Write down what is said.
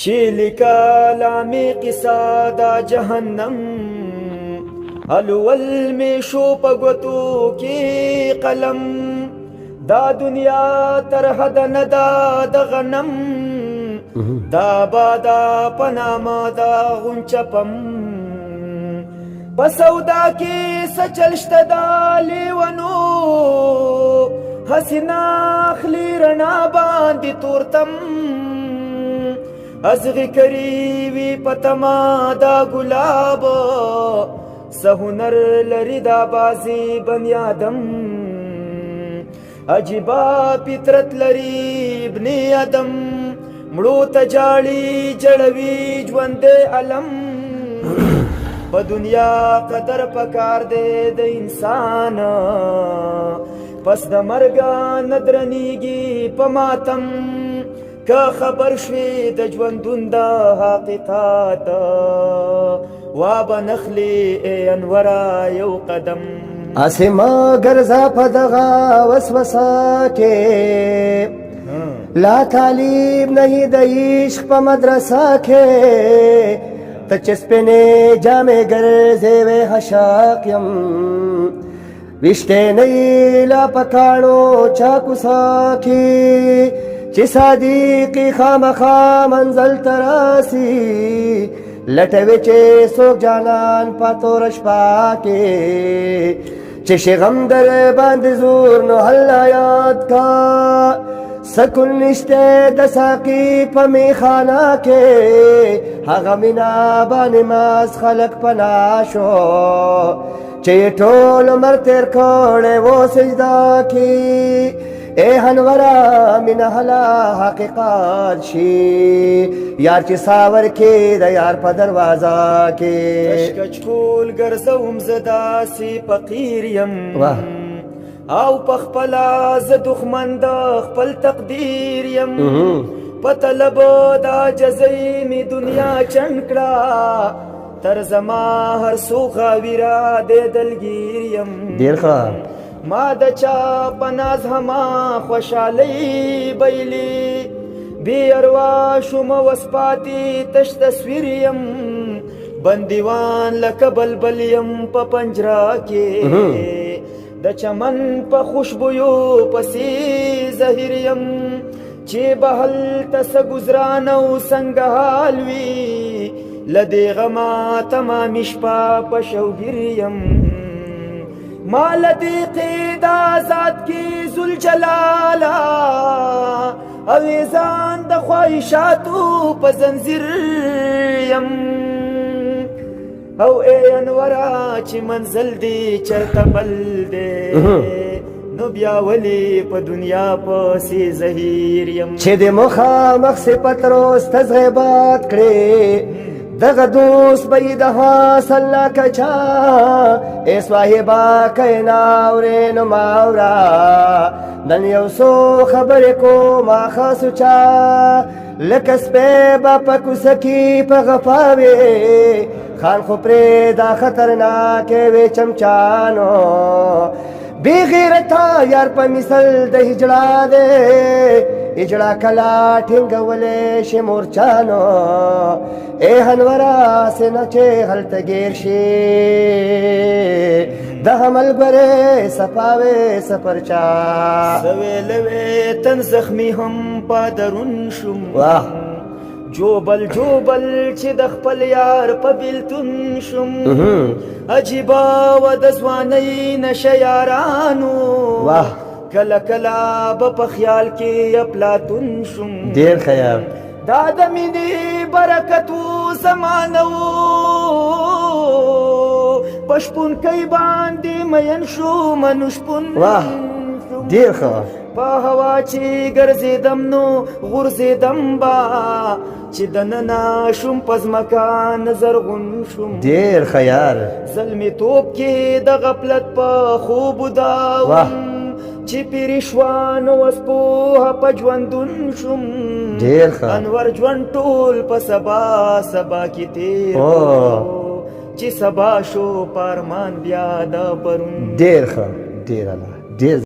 چې لیکلامې قصه دا جهنم الول می شو په ګوتو کې قلم دا دنیا تر حد نه دا د غنم دا بادا پنامه دا غنچپم په سودا کې سچل شته دا لیونو حسینا اخلی رڼا باندې تورتم ازغی کریوی پتما دا گلاب سهنر لری دا بازی بنی آدم عجیبا پترت لری ابن آدم مړو تجاړي جړوي ژوند علم په دنیا قدر پکار دے د انسان پس د مرګ ندرنیږي په ماتم که خبر شوی د ژوندون د حقیقت وا بنخلی انورا یو قدم اسما ګرځا په دغه وسوسه کې لا تعلیم نہیں د عشق په مدرسه کې ته چسپنې جامې ګرځې وې حشاق یم وشته نه لا پکانو چا کوسا کې چې صادقی خامخا منزل تراسی لټوي چې څوک جانان پاتور شپا کې چې شغم در باندې زور نو حل یاد کا سکون نشته د ساقي په میخانه کې هغه مینا باندې ماس خلق پنا شو چې ټول عمر تیر کړي وو سجدا کې اے هنورا من هلا حقیقت شي یار چې ساور کې د یار په دروازه کې کچ کول ګرځوم زدا سی فقیر یم او پخپلا ز دښمن د خپل تقدیر یم په طلب دا جزای می دنیا چنکړه تر زما هر سوخه ویرا د دلگیر یم ډیر ښه ما د چا پناز هما خوشحالی بیلی بی اروا شم وسپاتی تش تصویر یم بندیوان لکه بلبل یم په پنجرا کې د چمن په خوشبویو پسی زهیر یم چې بهل تس گزران او څنګه حال وی لدی غما تمام شپه په شوګیر یم مال دی قید آزاد کی ذوالجلالا اویزان د خواهشاتو په زنځیر یم او ای انورا چې منزل دی چرته بل دی نو بیا ولی په دنیا پسې زهیر یم چې د مخامخ صفت روز تزغیبات کړي دغه دوست به د حاصل لا کچا ای صاحبا کینا اورې نو ماورا نن یو څو خبرې کوم خاص چا لکه سپی به په کوڅه کې په غپاوې خان خو پرې دا خطرناکې وې چمچانو بی غیرتا یار په مثل د هجړه دی هجړه کلا ټینګولې شي مورچانو اے هنورا سینه چې هلته ګیر شي د حمل ګره صفاوي سفرچا سویلوي تن زخمی هم پادرون شم جوبل جوبل چې د خپل یار په بیلتون شم عجیبا و د ځوانۍ نشه یارانو کله کله به په خیال کې اپلاتون شم ډېر خیال دا د مینې برکتو زمانه و په شپونکۍ باندې مین شوم نو شپون ډېر ښه په هوا چې ګرځېدم نو غورځېدم با چې دننه شوم په ځمکه زرغون شوم ډېر ښه یار زلمي توب کې د غفلت په خوب داوم چې پیری شوان اوس پوهه په ژوندون شوم ډېر ښه انور ژوند ټول په سبا سبا کې تېر چې سبا شو پارمان بیا د پرون ډېر ښه ډېر الله ډېر